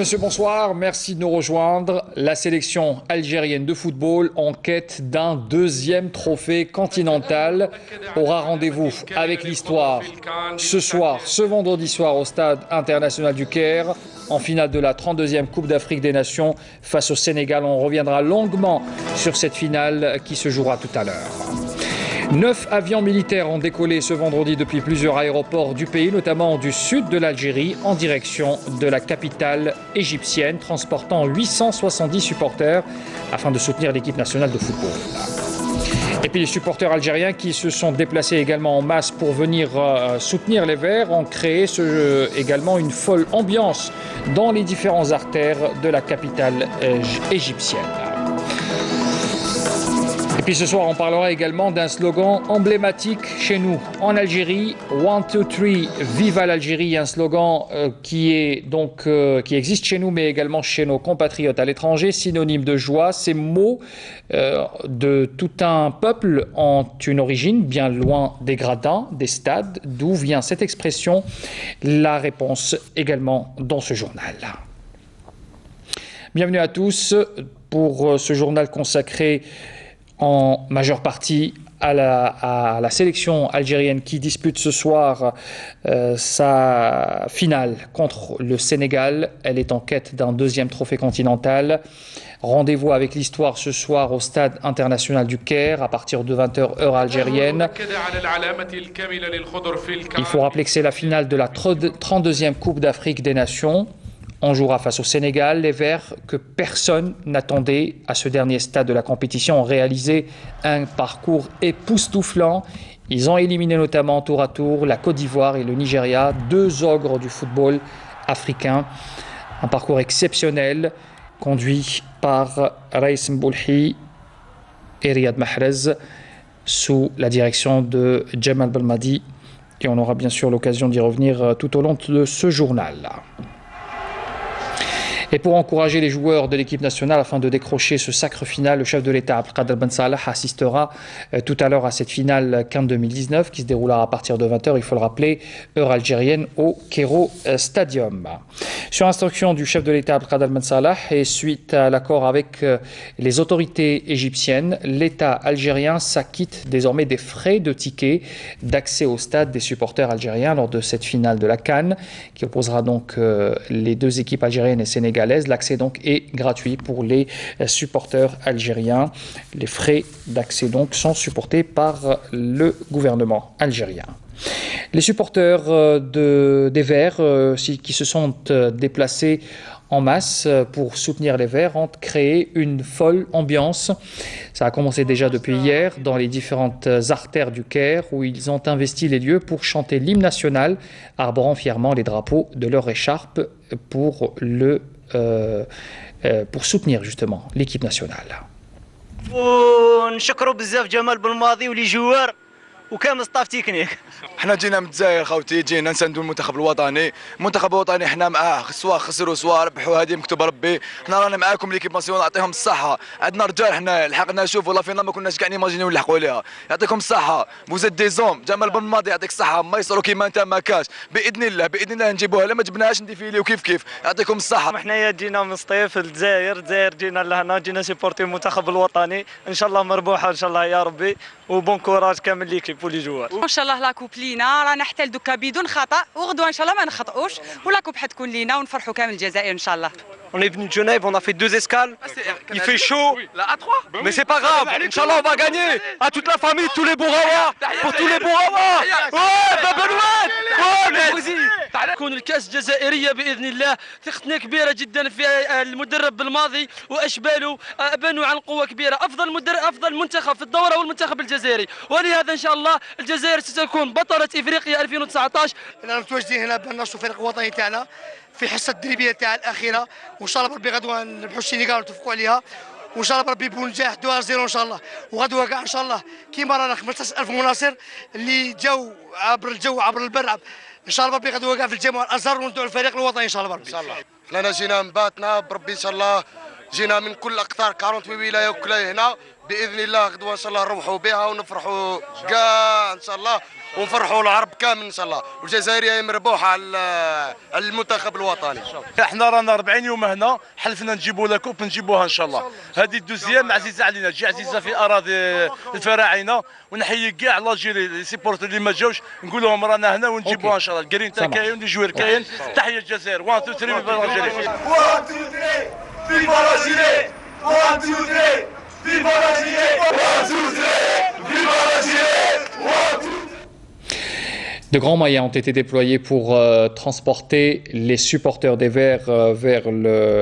Monsieur, bonsoir. Merci de nous rejoindre. La sélection algérienne de football en quête d'un deuxième trophée continental aura rendez-vous avec l'histoire ce soir, ce vendredi soir au stade international du Caire, en finale de la 32e Coupe d'Afrique des Nations face au Sénégal. On reviendra longuement sur cette finale qui se jouera tout à l'heure. 9 avions militaires ont décollé ce vendredi depuis plusieurs aéroports du pays, notamment du sud de l'Algérie, en direction de la capitale égyptienne, transportant 870 supporters afin de soutenir l'équipe nationale de football. Et puis les supporters algériens qui se sont déplacés également en masse pour venir soutenir les Verts ont créé également une folle ambiance dans les différentes artères de la capitale égyptienne. Et puis ce soir, on parlera également d'un slogan emblématique chez nous en Algérie, 1, 2, 3, vive l'Algérie, un slogan qui existe chez nous, mais également chez nos compatriotes à l'étranger, synonyme de joie. Ces mots de tout un peuple ont une origine bien loin des gradins, des stades. D'où vient cette expression? La réponse également dans ce journal. Bienvenue à tous pour ce journal consacré en majeure partie à la sélection algérienne qui dispute ce soir sa finale contre le Sénégal. Elle est en quête d'un deuxième trophée continental. Rendez-vous avec l'histoire ce soir au stade international du Caire à partir de 20h heure algérienne. Il faut rappeler que c'est la finale de la 32e Coupe d'Afrique des Nations. On jouera face au Sénégal. Les Verts, que personne n'attendait à ce dernier stade de la compétition, ont réalisé un parcours époustouflant. Ils ont éliminé notamment tour à tour la Côte d'Ivoire et le Nigeria, deux ogres du football africain. Un parcours exceptionnel conduit par Raïs Mboulhi et Riyad Mahrez sous la direction de Djemal Belmadi. Et on aura bien sûr l'occasion d'y revenir tout au long de ce journal. Et pour encourager les joueurs de l'équipe nationale afin de décrocher ce sacre final, le chef de l'État, Abdelkader Ben Salah, assistera tout à l'heure à cette finale Cannes 2019 qui se déroulera à partir de 20h, il faut le rappeler, heure algérienne au Cairo Stadium. Sur instruction du chef de l'État, Abdelkader Ben Salah, et suite à l'accord avec les autorités égyptiennes, l'État algérien s'acquitte désormais des frais de ticket d'accès au stade des supporters algériens lors de cette finale de la Cannes qui opposera donc les deux équipes algériennes et sénégalaises. L'accès donc est gratuit pour les supporters algériens. Les frais d'accès donc sont supportés par le gouvernement algérien. Les supporters des Verts qui se sont déplacés en masse pour soutenir les Verts ont créé une folle ambiance. Ça a commencé déjà depuis hier dans les différentes artères du Caire où ils ont investi les lieux pour chanter l'hymne national, arborant fièrement les drapeaux de leur écharpe pour soutenir justement l'équipe nationale. ونشكروا بزاف جمال بالماضي ولي جوار وكامل ستاف تكنيك. حنا جينا من الجزائر خوتي، جينا نساندوا المنتخب الوطني، المنتخب الوطني حنا معاه سواء خسروا سواء ربحوا، هذه مكتوب ربي. حنا رانا معاكم ليكيب ناسيونال، يعطيهم الصحة. عندنا رجال حنا لحقنا نشوفوا لا فينا ما كناش كاع نيماجينيو نلحقوا ليها. يعطيكم الصحة، فوزيت دي زوم، جمال بن ماضي يعطيك الصحة، ما يصروا كيما انت ما كاش، بإذن الله بإذن الله نجيبوها، لا ما جبناهاش نديفيليو كيف يعطيكم الصحة. حنايا جينا من سطيف الجزائر جينا لهنا، جينا سيبورتي المنتخب الوطني، إن شاء الله مربوحة إن شاء الله يا ربي، وبون كوراج كامل ليكيب ولي جوار. ان شاء الله لا كوب لينا، رانا حتى لدوكا بدون خطا، وغدوه ان شاء الله ما نخطئوش ولا كوب حتكون لينا ونفرحوا كامل الجزائر ان شاء الله. On est venu de Genève, on a fait 2 escales. Il fait chaud, mais c'est pas grave. Inch'Allah, on va gagner. À toute la famille, tous les Bourawa, pour tous les Bourawa. Ouais, Babelouet. Ouais, تكون الكاس الجزائريه باذن الله. ثقتنا كبيره جدا في المدرب الماضي واشباله، بنوا عن قوه كبيره. افضل منتخب في الدوره هو المنتخب الجزائري، ولهذا ان شاء الله الجزائر ستكون بطله افريقيا 2019. احنا متواجدين هنا بان نشروا الفريق الوطني تاعنا في حصه التدريبيه تاع الاخيره، وان شاء الله بربي غدوه نربحوا السنغال ونتفقوا عليها، وان شاء الله بربي بنجاح 2-0 ان شاء الله. وغدوه كاع ان شاء الله كيما رانا 15000 مناصر اللي جاوا عبر الجو عبر البر، ان شاء الله بربي غدوه كاع في الجامعه الازهر وندعوا الفريق الوطني ان شاء الله بربي. ان شاء الله حنا جينا من باتنا بربي ان شاء الله، جينا من كل اقطار 48 ولايه وكلايه هنا باذن الله غدوه ان شاء الله نروحوا بها ونفرحوا كاع ان شاء الله، ونفرحوا العرب كامل ان شاء الله، والجزائريه مربوحه على المنتخب الوطني. احنا رانا 40 يوم هنا، حلفنا نجيبوا لا كوب نجيبوها ان شاء الله. هذه الدوزيام عزيزه علينا، تجي عزيزه في اراضي الفراعنه، ونحيي كاع لاجيري لي سيبورتر اللي ما جاوش، نقول لهم رانا هنا ونجيبوها ان شاء الله. الكرين تاع كاين لي جوير كاين. تحيه الجزائر. 1 2 3 فيفا الجزائر. 1 2 3 فيفا الجزائر. 1 2 3 فيفا الجزائر. 1 2 3 فيفا الجزائر. 1 2. De grands moyens ont été déployés pour transporter les supporters des Verts vers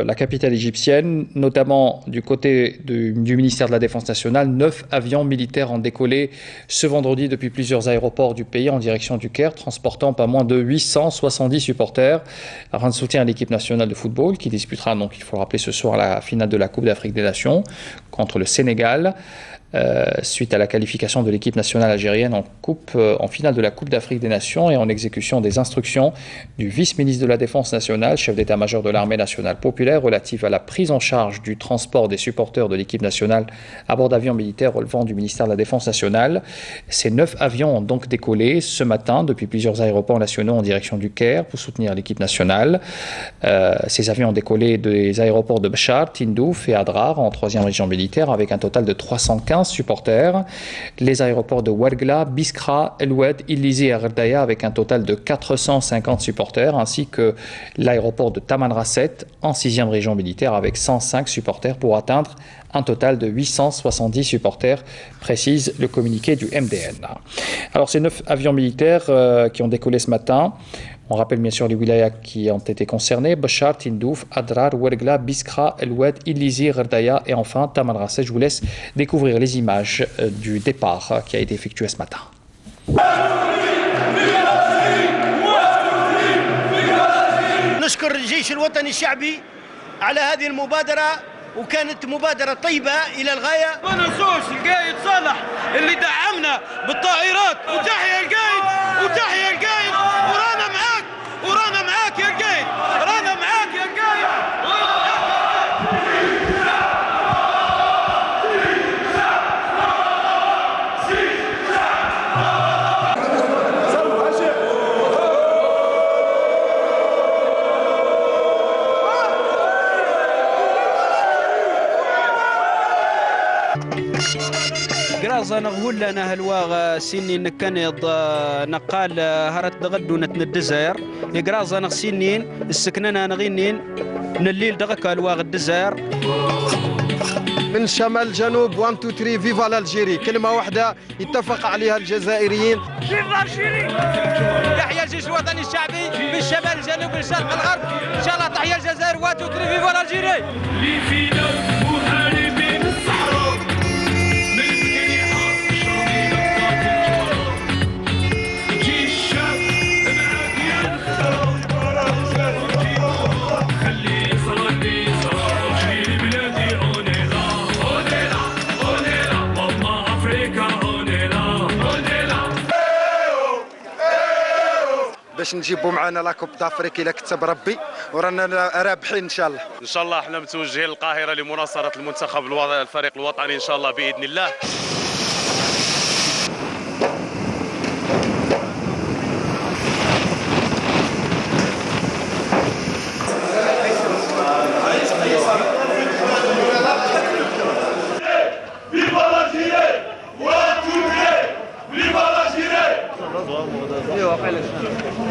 la capitale égyptienne, notamment du côté du ministère de la Défense nationale. 9 avions militaires ont décollé ce vendredi depuis plusieurs aéroports du pays en direction du Caire, transportant pas moins de 870 supporters afin de soutenir l'équipe nationale de football qui disputera, donc il faut le rappeler, ce soir la finale de la Coupe d'Afrique des Nations contre le Sénégal. Suite à la qualification de l'équipe nationale algérienne en finale de la Coupe d'Afrique des Nations et en exécution des instructions du vice-ministre de la Défense nationale, chef d'état-major de l'armée nationale populaire, relative à la prise en charge du transport des supporters de l'équipe nationale à bord d'avions militaires relevant du ministère de la Défense nationale. Ces 9 avions ont donc décollé ce matin depuis plusieurs aéroports nationaux en direction du Caire pour soutenir l'équipe nationale. Ces avions ont décollé des aéroports de Bachar, Tindouf et Adrar en 3e région militaire avec un total de 315 supporters. Les aéroports de Ouargla, Biskra, El Oued, Illizi et Ardaya avec un total de 450 supporters, ainsi que l'aéroport de Tamanrasset en 6e région militaire avec 105 supporters pour atteindre un total de 870 supporters, précise le communiqué du MDN. Alors ces 9 avions militaires qui ont décollé ce matin, on rappelle bien sûr les wilayas qui ont été concernés: Bachar, Tindouf, Adrar, Ouargla, Biskra, El Oued, Illizi, Ardaya et enfin Tamanrasset. Je vous laisse découvrir les images du départ qui a été effectué ce matin. نشكر الجيش الوطني الشعبي على هذه المبادرة، وكانت مبادرة طيبة إلى الغاية. ما ننسوش القايد صالح اللي دعمنا بالطائرات، وتحية القايد وتحية القايد، ورانا معاك ورانا معاك يا القايد، رانا معاك يا القايد. قرازة نقول لنا هلواغ سنين كان نقال هرت دغدو الجزائر قرازة نغسنين السكننا نغينين نليل دغك هلواغ الجزائر من شمال جنوب 1 2 3 فيفا الجيري، كلمة واحدة يتفق عليها الجزائريين. فيفا الجيري. تحية الجيش الوطني الشعبي من شمال الجنوب للشرق الغرب، إن شاء الله تحية الجزائر 1 2 3 فيفا الجيري. باش نجيبوا معنا لا كوب دافريك الا كتب ربي، ورانا رابحين ان شاء الله. ان شاء الله احنا متوجهين للقاهره لمناصره المنتخب الفريق الوطني ان شاء الله باذن الله.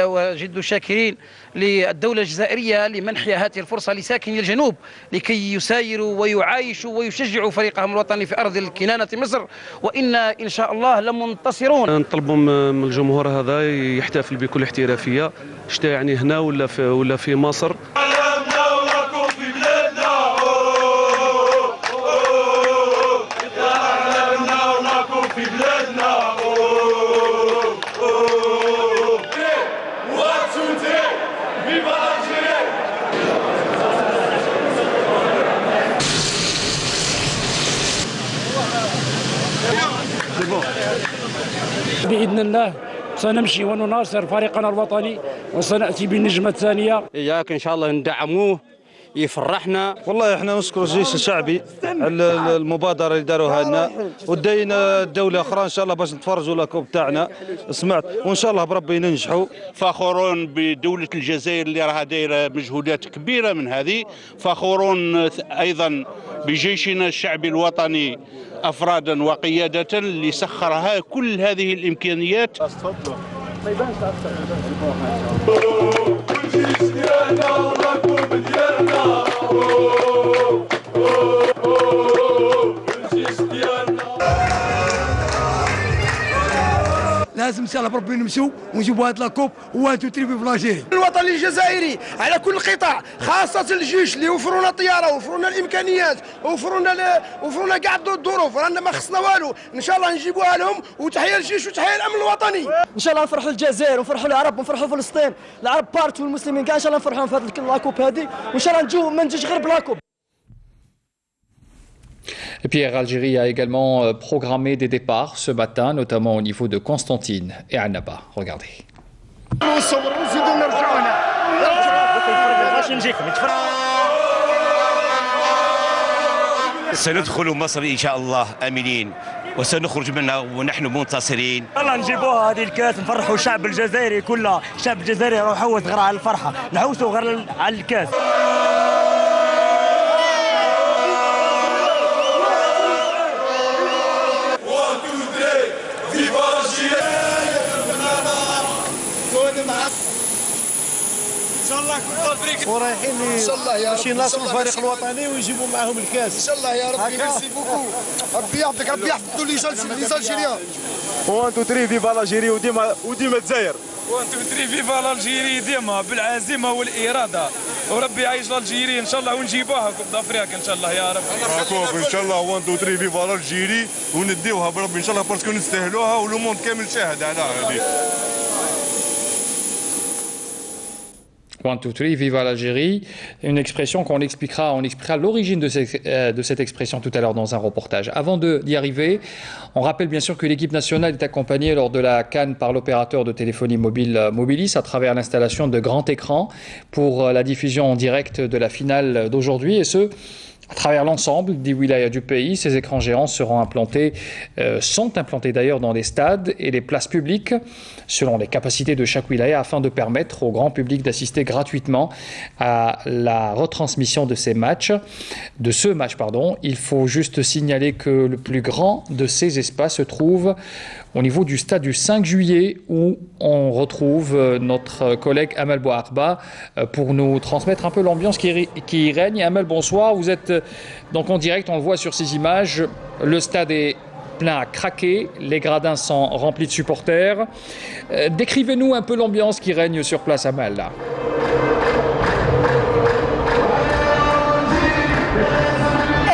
وجد شاكرين للدولة الجزائرية لمنحها هذه الفرصة لساكني الجنوب لكي يسايروا ويعايشوا ويشجعوا فريقهم الوطني في أرض الكنانة مصر، وإنا إن شاء الله لمنتصرون. نطلبوا من الجمهور هذا يحتفل بكل احترافية، شتا يعني هنا ولا في مصر. بإذن الله سنمشي ونناصر فريقنا الوطني وسنأتي بالنجمة الثانية. إياك إن شاء الله ندعموه يفرحنا. والله احنا نشكر الجيش الشعبي على المبادره اللي داروها لنا، ودينا دوله اخرى ان شاء الله باش نتفرجوا لاكوب تاعنا، سمعت، وان شاء الله بربي ننجحوا. فخورون بدوله الجزائر اللي راها دايره مجهودات كبيره من هذه، فخورون ايضا بجيشنا الشعبي الوطني افرادا وقياده اللي سخرها كل هذه الامكانيات. لازم ان شاء الله بربي نمشوا ونجيبوا هاد لاكوب وانتو تريبي فلاجيري. الوطني الجزائري على كل قطاع، خاصة الجيش اللي وفروا لنا الطيارة، وفروا لنا الامكانيات، وفروا لنا كاع الظروف، رانا ما خصنا والو، ان شاء الله نجيبوها لهم، وتحية للجيش وتحية للامن الوطني. ان شاء الله نفرحوا الجزائر ونفرحوا العرب ونفرحوا فلسطين، العرب بارت والمسلمين كاع ان شاء الله نفرحوا في هاد لاكوب هذه، وان شاء الله نجيو ما نجيش غير بلاكوب. Et puis Air Algérie a également programmé des départs ce matin, notamment au niveau de Constantine et Annaba. Regardez. سندخل مصر إن شاء الله آمنين وسنخرج منها ونحن منتصرين. يلا نجيبوها هذه الكاس، نفرحوا الشعب الجزائري كله، الشعب الجزائري راهو يحوس غير على الفرحة، نحوسوا غير على الكاس. ورايحين باش يناصروا الفريق الوطني ويجيبوا معاهم الكاس ان شاء الله يا ربي. ميرسي بوكو، ربي يحفظك، ربي يحفظ لي الجزائريين. 1 2 3 فيفا الجيري وديما الجزائر. 1 2 3 فيفا الجيري ديما بالعزيمه والاراده، وربي يعيش الجيري ان شاء الله ونجيبوها كوب دافريقيا ان شاء الله يا رب. كوب ان شاء الله 1 2 3 فيفا الجيري ونديوها بربي ان شاء الله باسكو نستاهلوها ولو موند كامل شاهد على هذه. 1, 2, 3, viva l'Algérie, une expression on expliquera l'origine de cette expression tout à l'heure dans un reportage. Avant d'y arriver, on rappelle bien sûr que l'équipe nationale est accompagnée lors de la CAN par l'opérateur de téléphonie mobile Mobilis à travers l'installation de grands écrans pour la diffusion en direct de la finale d'aujourd'hui, et ce, à travers l'ensemble des wilayas du pays. Ces écrans géants sont implantés d'ailleurs dans les stades et les places publiques selon les capacités de chaque wilaya afin de permettre au grand public d'assister gratuitement à la retransmission de ce match. Il faut juste signaler que le plus grand de ces espaces se trouve au niveau du stade du 5 juillet où on retrouve notre collègue Amel Bouarba pour nous transmettre un peu l'ambiance qui y règne. Amel, bonsoir. Vous êtes donc en direct, on le voit sur ces images. Le stade est plein à craquer, les gradins sont remplis de supporters. Décrivez-nous un peu l'ambiance qui règne sur place, Amel. Là.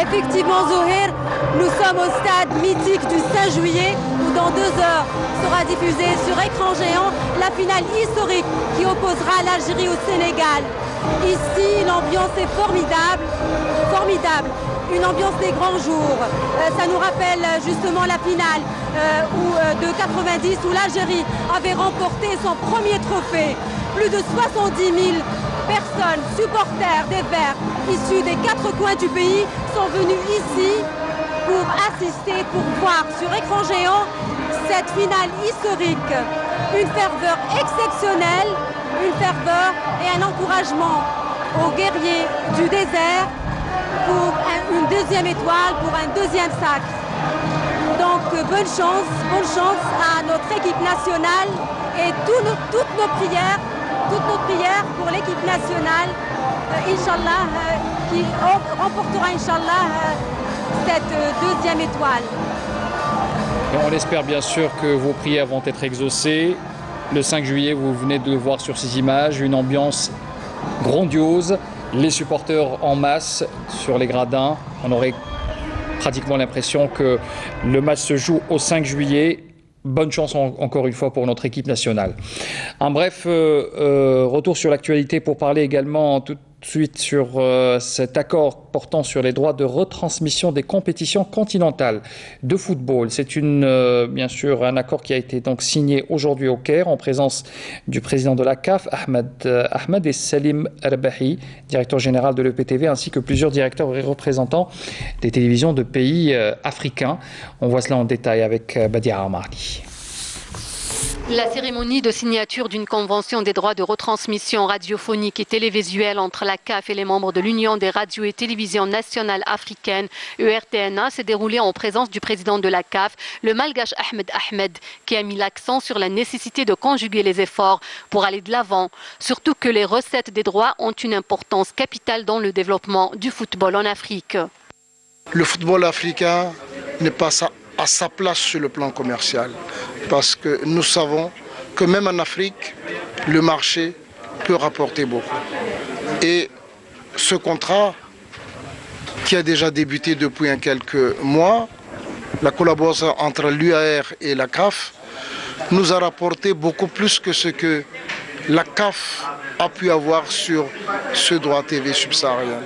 Effectivement, Zohir, nous sommes au stade mythique du 5 juillet où dans 2 heures sera diffusée sur écran géant la finale historique qui opposera l'Algérie au Sénégal. Ici, l'ambiance est formidable, une ambiance des grands jours. Ça nous rappelle justement la finale de 90 où l'Algérie avait remporté son premier trophée. Plus de 70 000 personnes, supporters des Verts, issus des 4 coins du pays, sont venus ici pour assister, pour voir sur écran géant cette finale historique. Une ferveur exceptionnelle, une ferveur et un encouragement aux guerriers du désert pour une deuxième étoile, pour un deuxième sacre. Donc bonne chance à notre équipe nationale et toutes nos prières pour l'équipe nationale, Inch'Allah, qui remportera Inch'Allah cette deuxième étoile. Et on espère bien sûr que vos prières vont être exaucées. Le 5 juillet, vous venez de le voir sur ces images, une ambiance grandiose, les supporters en masse sur les gradins. On aurait pratiquement l'impression que le match se joue au 5 juillet. Bonne chance encore une fois pour notre équipe nationale. Un bref retour sur l'actualité pour parler également tout suite sur cet accord portant sur les droits de retransmission des compétitions continentales de football. C'est bien sûr un accord qui a été donc signé aujourd'hui au Caire en présence du président de la CAF, Ahmed et Salim Erbahi, directeur général de l'EPTV, ainsi que plusieurs directeurs et représentants des télévisions de pays africains. On voit cela en détail avec Badia Amardi. La cérémonie de signature d'une convention des droits de retransmission radiophonique et télévisuelle entre la CAF et les membres de l'Union des radios et télévisions nationales africaines, ERTNA, s'est déroulée en présence du président de la CAF, le malgache Ahmed, qui a mis l'accent sur la nécessité de conjuguer les efforts pour aller de l'avant, surtout que les recettes des droits ont une importance capitale dans le développement du football en Afrique. Le football africain n'est pas à sa place sur le plan commercial, parce que nous savons que même en Afrique, le marché peut rapporter beaucoup. Et ce contrat, qui a déjà débuté depuis quelques mois, la collaboration entre l'UAR et la CAF, nous a rapporté beaucoup plus que ce que la CAF a pu avoir sur ce droit TV subsaharien.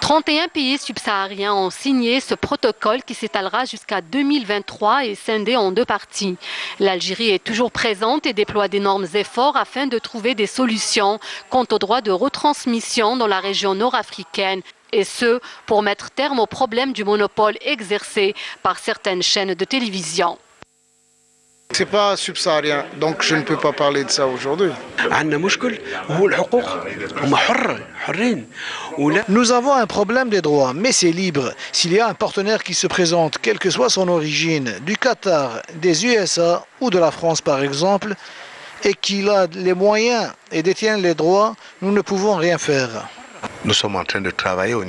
31 pays subsahariens ont signé ce protocole qui s'étalera jusqu'à 2023 et scindé en deux parties. L'Algérie est toujours présente et déploie d'énormes efforts afin de trouver des solutions quant aux droits de retransmission dans la région nord-africaine. Et ce, pour mettre terme au problème du monopole exercé par certaines chaînes de télévision. C'est pas subsaharien, donc je ne peux pas parler de ça aujourd'hui. Nous avons un problème des droits, mais c'est libre. S'il y a un partenaire qui se présente, quelle que soit son origine, du Qatar, des USA ou de la France par exemple, et qu'il a les moyens et détient les droits, nous ne pouvons rien faire. Nous sommes en train de travailler au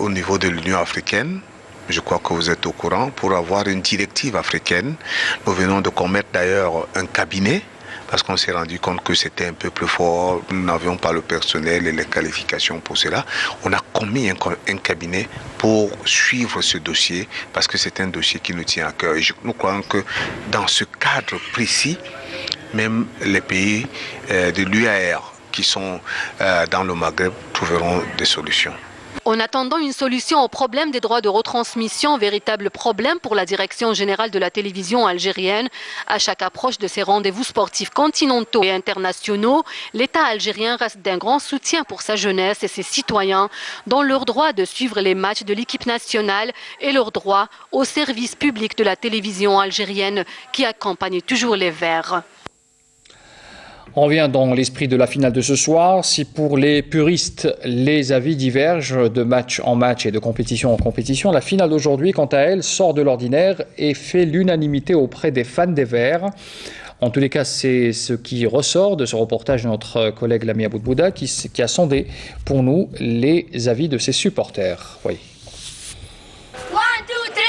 niveau de l'Union africaine. Je crois que vous êtes au courant, pour avoir une directive africaine. Nous venons de commettre d'ailleurs un cabinet, parce qu'on s'est rendu compte que c'était un peu plus fort, nous n'avions pas le personnel et les qualifications pour cela. On a commis un cabinet pour suivre ce dossier, parce que c'est un dossier qui nous tient à cœur. Et nous croyons que dans ce cadre précis, même les pays de l'UAR qui sont dans le Maghreb trouveront des solutions. En attendant une solution au problème des droits de retransmission, véritable problème pour la direction générale de la télévision algérienne, à chaque approche de ces rendez-vous sportifs continentaux et internationaux, l'État algérien reste d'un grand soutien pour sa jeunesse et ses citoyens dans leur droit de suivre les matchs de l'équipe nationale et leur droit au service public de la télévision algérienne qui accompagne toujours les Verts. On revient dans l'esprit de la finale de ce soir. Si pour les puristes, les avis divergent de match en match et de compétition en compétition, la finale d'aujourd'hui, quant à elle, sort de l'ordinaire et fait l'unanimité auprès des fans des Verts. En tous les cas, c'est ce qui ressort de ce reportage de notre collègue Lamia Boudbouda qui a sondé pour nous les avis de ses supporters. Oui. 1, 2, 3,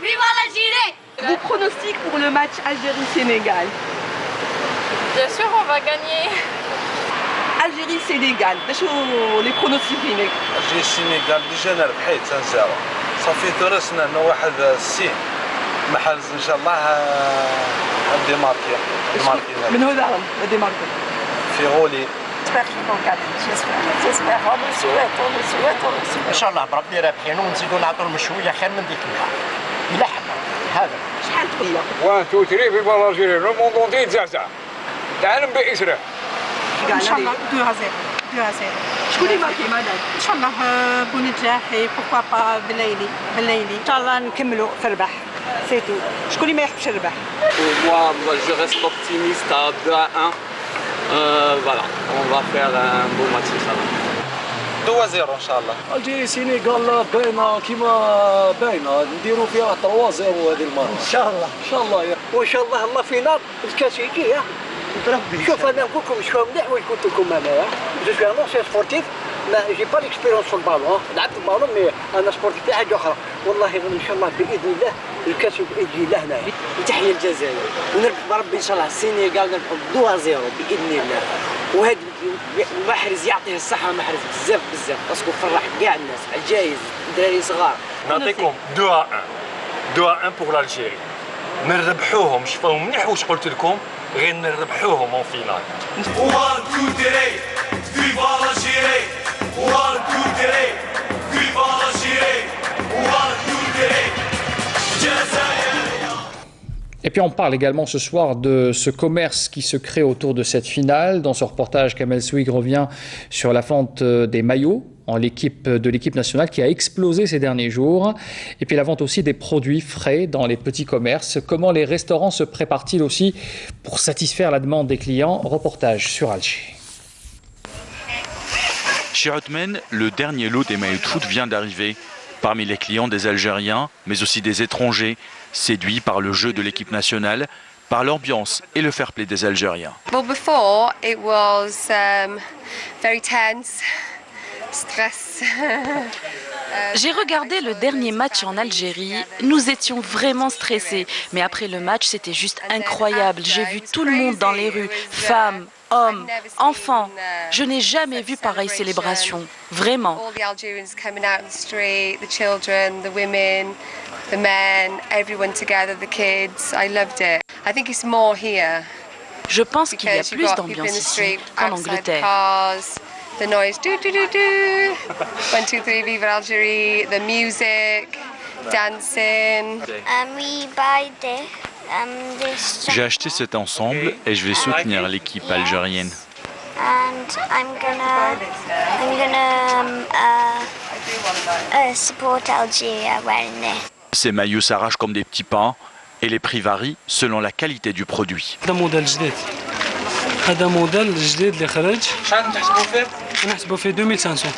vive l'Algérie! Vos pronostics pour le match Algérie-Sénégal? Bien sûr, on va gagner. Algérie-Sénégal, les pronostics هناك. Algérie-Sénégal déjà ربحت 1-0. صافي درسنا انه واحد السين محل ان شاء الله ديماركي من هو ذا ديماركي في غولي. ان شاء الله بربي رابحين ونزيدوا نعطوا لهم شويه خير من ديك النهار. يلحق هذا. شحال تقول؟ 1 2 3 في الجيري لو موند اونتي تزعزع. العالم بإسره. ان شاء الله 2-0. شكون اللي ماركي مدام؟ ان شاء الله بنجاحي بوكوا با بالليلي ان شاء الله نكملوا في الربح سيتو. شكون اللي ما يحبش الربح؟ Moi je reste optimiste à 2-1. Voilà, on va faire un beau match inchallah. 2-0 ان شاء الله. الجيري سينيغال باينه كيما باينه نديروا فيها 3-0 هذه المره. ان شاء الله ان شاء الله وان شاء الله الله في نار الكاس يجي شوف انا نقول لكم شويه مليح وين قلت لكم انايا جو سوي ان انسيان سبورتيف ما جي با ليكسبيرونس في البالون لعبت البالون مي انا سبورتيف تاع حاجه اخرى والله ان شاء الله باذن الله الكاس يجي لهنا. تحيه الجزائر ونربح بربي ان شاء الله السينيغال نربحوا 2-0 باذن الله. وهذا محرز يعطيه الصحه محرز بزاف باسكو فرح كاع الناس الجايز دراري صغار. نعطيكم 2-1 pour l'Algérie. نربحوهم شوفوا مليح واش قلت لكم غير نربحوهم اون فينال. 1 2 3 vive l'Algérie. 1, 2, 3, viva l'Algérie, 1, 2, 3, Jazair. Et puis on parle également ce soir de ce commerce qui se crée autour de cette finale. Dans ce reportage, Kamel Souig revient sur la vente des maillots de l'équipe nationale qui a explosé ces derniers jours. Et puis la vente aussi des produits frais dans les petits commerces. Comment les restaurants se préparent-ils aussi pour satisfaire la demande des clients? Reportage sur Alger. Chez Othman, le dernier lot des maillots de foot vient d'arriver. Parmi les clients des Algériens, mais aussi des étrangers, séduits par le jeu de l'équipe nationale, par l'ambiance et le fair play des Algériens. Well, before it was very tense. Stress. J'ai regardé le dernier match en Algérie. Nous étions vraiment stressés. Mais après le match, c'était juste incroyable. J'ai vu tout le monde dans les rues, femmes, hommes, enfants. Je n'ai jamais vu pareille célébration. Vraiment. All the Algerians coming out in the street, the children, the women, the men, everyone together, the kids. I loved it. I think it's more here. Je pense qu'il y a plus d'ambiance ici qu'en Angleterre. The noise, do do do do. 1, 2, 3, vive l'Algérie. The music, dancing. We buy this. J'ai acheté cet ensemble et je vais soutenir l'équipe algérienne. And I'm gonna support Algeria wearing this. Ces maillots s'arrachent comme des petits pains et les prix varient selon la qualité du produit. هذا موديل جديد اللي خرج. شحال نحسبوا فيه؟ نحسبوا فيه 2500.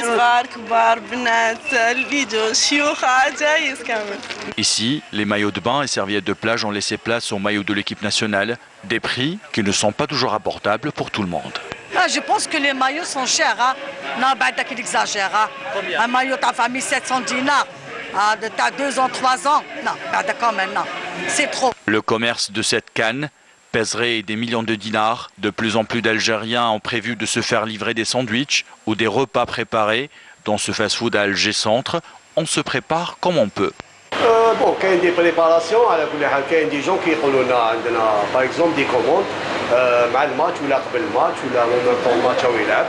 صغار كبار بنات اللي يجوا شيوخ عجايز كامل. Ici, les maillots de bain et serviettes de plage ont laissé place aux maillots de l'équipe nationale, des prix qui ne sont pas toujours abordables pour tout le monde. Ah, je pense que les maillots sont chers. Hein? Non, ben, t'as qu'il exagère. Hein? Un maillot, t'as famille 700 dinars. Ah, t'as 2 ans, 3 ans. Non, ben, d'accord, maintenant. C'est trop. Le commerce de cette canne pèserait des millions de dinars. De plus en plus d'Algériens ont prévu de se faire livrer des sandwichs ou des repas préparés. Dans ce fast-food à Alger Centre, on se prépare comme on peut. Bon, il y a des préparations, il y a des gens qui disent par exemple des commandes مع الماتش ولا قبل الماتش ولا مونطون الماتش او يلعب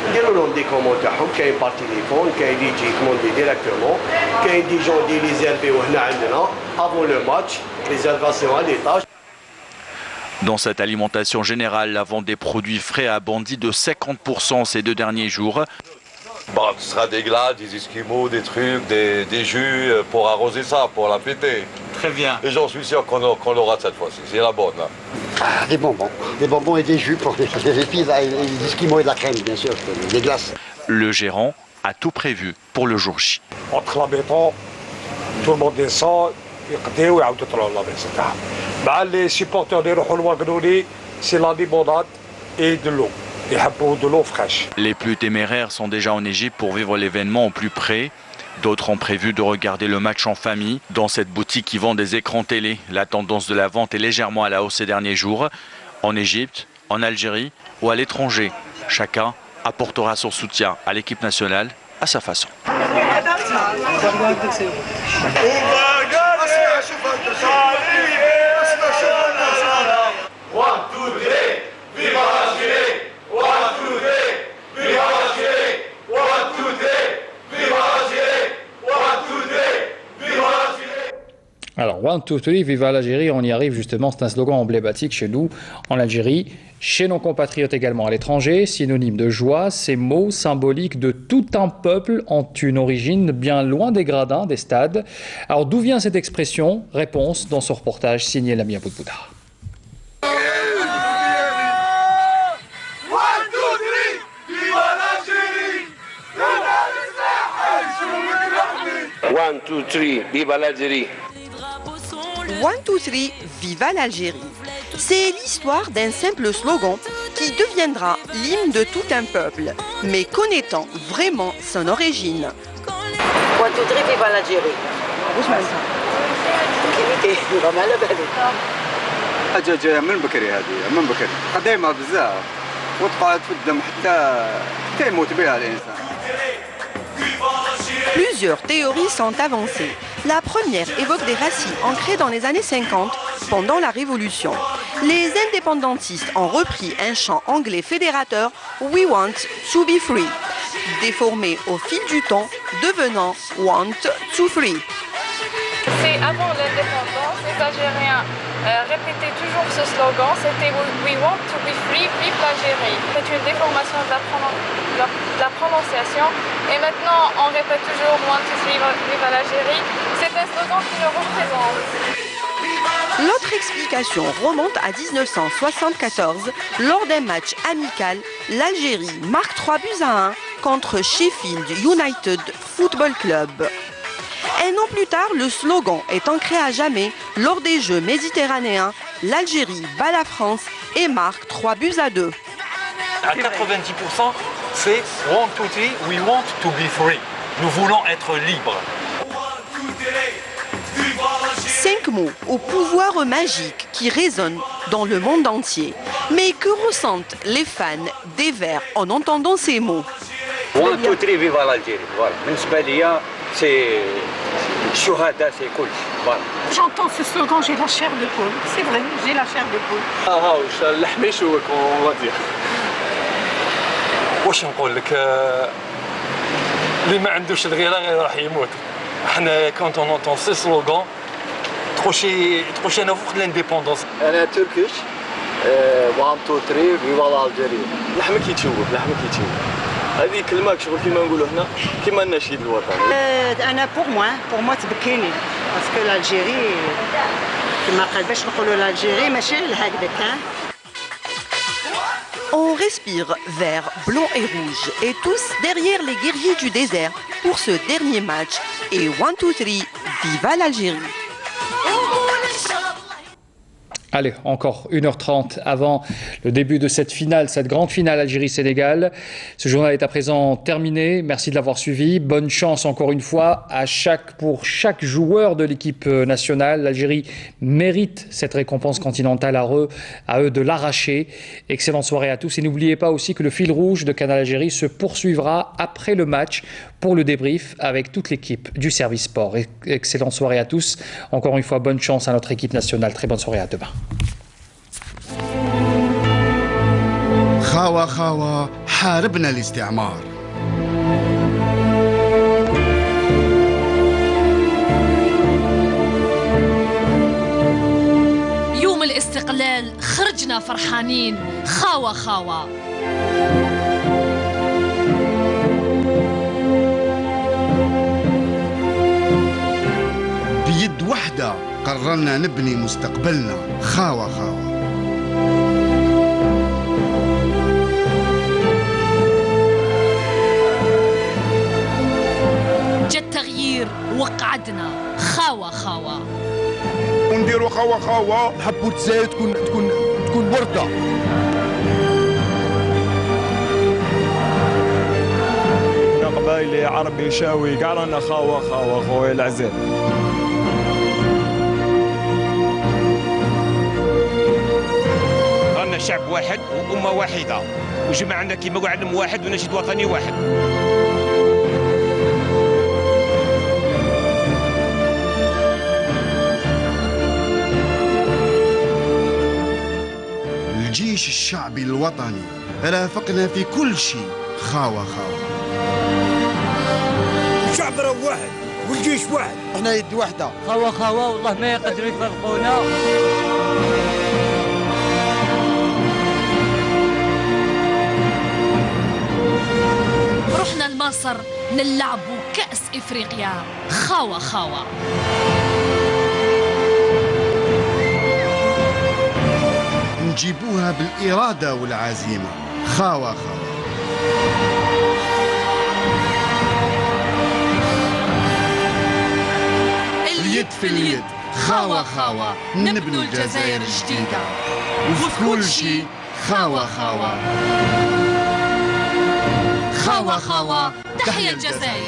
نديروا لهم دي كوموند تاعهم كاين بار تليفون كاين اللي يجي كوموندي ديريكتومون كاين دي جون دي ريزيرفيو هنا عندنا افون لو ماتش ريزيرفاسيون على ليطاج. Dans cette alimentation générale, la vente des produits frais a bondi de 50% ces 2 derniers jours. Bon, ce sera des glaces, des esquimaux, des trucs, des jus pour arroser ça, pour la fêter. Très bien. Et j'en suis sûr qu'on l'aura cette fois-ci, c'est la bonne. Hein. Ah, des bonbons et des jus pour les filles, des esquimaux et de la crème, bien sûr, des glaces. Le gérant a tout prévu pour le jour J. Entre la béton, tout le monde descend, يقضيو ويعاودوا يطلعوا لابيس تاعهم. مع les supporters اللي يروحوا لواغنولي, c'est la limonade et de l'eau. Les plus téméraires sont déjà en Égypte pour vivre l'événement au plus près. D'autres ont prévu de regarder le match en famille dans cette boutique qui vend des écrans télé. La tendance de la vente est légèrement à la hausse ces derniers jours. En Égypte, en Algérie ou à l'étranger, chacun apportera son soutien à l'équipe nationale à sa façon. Alors, 1, 2, 3, viva l'Algérie, on y arrive justement, c'est un slogan emblématique chez nous, en Algérie, chez nos compatriotes également à l'étranger, synonyme de joie, ces mots symboliques de tout un peuple ont une origine bien loin des gradins, des stades. Alors, d'où vient cette expression? Réponse dans ce reportage signé Lamia Boudbouda. 1, 2, 3, viva l'Algérie. 1, 2, 3, viva l'Algérie. C'est l'histoire d'un simple slogan qui deviendra l'hymne de tout un peuple, mais connaîtant vraiment son origine. 1, 2, 3, viva l'Algérie. واش معناتها؟ كيفيتي ما على بالي. حاجة جاية من بكري هذه، من بكري، قديمة بزاف وتقعد في الدم حتى يموت بها الإنسان. Plusieurs théories sont avancées. La première évoque des racines ancrées dans les années 50 pendant la Révolution. Les indépendantistes ont repris un chant anglais fédérateur « We want to be free », déformé au fil du temps, devenant « want to free ». C'est avant l'indépendance, les Algériens répétaient toujours ce slogan, c'était « We want to be free, vive l'Algérie ». C'est une déformation de la prononciation et maintenant on répète toujours « Want to free, vive l'Algérie ». C'est un slogan qui le représente. L'autre explication remonte à 1974. Lors d'un match amical, l'Algérie marque 3-1 contre Sheffield United Football Club. Un an plus tard, le slogan est ancré à jamais lors des Jeux méditerranéens. L'Algérie bat la France et marque 3-2. À 90%, c'est « Want to be, we want to be free ». Nous voulons être libres. 5 mots au pouvoir magique qui résonnent dans le monde entier. Mais que ressentent les fans des Verts en entendant ces mots? Want to be, vive l'Algérie. Voilà. C'est chouhada, c'est cool. Voilà. J'entends ce slogan, j'ai la chair de poule. C'est vrai, j'ai la chair de poule. on va dire. واش نقول لك اللي ما عندوش الغيره غير راح يموت. احنا quand on entend ce slogan تخشي انا فوق l'indépendance. انا تركيش 1 2 3 فيفا الجيري. لحمك يتشوف هذه كلمه شغل كيما نقولوا هنا كيما النشيد الوطني. انا بور موا تبكيني باسكو الجيري كما قال باش نقولوا الجيري ماشي هكذاك. On respire vert, blanc et rouge, et tous derrière les guerriers du désert pour ce dernier match. Et 1, 2, 3, viva l'Algérie! Allez, encore 1h30 avant le début de cette finale, cette grande finale Algérie-Sénégal. Ce journal est à présent terminé. Merci de l'avoir suivi. Bonne chance encore une fois pour chaque joueur de l'équipe nationale. L'Algérie mérite cette récompense continentale, à eux de l'arracher. Excellente soirée à tous. Et n'oubliez pas aussi que le fil rouge de Canal Algérie se poursuivra après le match pour le débrief avec toute l'équipe du service sport. Excellente soirée à tous. Encore une fois, bonne chance à notre équipe nationale. Très bonne soirée à demain. خاوة خاوة حاربنا الاستعمار. يوم الاستقلال خرجنا فرحانين خاوة خاوة. بيد وحدة قررنا نبني مستقبلنا خاوة خاوة. جا التغيير وقعدنا خاوة خاوة. ونديروا خاوة خاوة نحبوا تزايد تكون وردة. قبايلي عربي شاوي كاع رانا خاوة خاوة خويا العزيز. رانا شعب واحد وأمة واحدة وجمعنا كيما وعلم واحد ونشيد وطني واحد. الجيش الشعبي الوطني رافقنا في كل شيء خاوة خاوة. الشعب راه واحد والجيش واحد، احنا يد واحدة خاوة خاوة والله ما يقدروا يفرقونا. رحنا لمصر نلعبوا كأس إفريقيا خاوة خاوة. نجيبوها بالإرادة والعزيمة خاوة خاوة. اليد في اليد خاوة خاوة نبنوا الجزائر الجديدة وفي كل شيء خاوة خاوة. خاوة خاوة تحيا الجزائر.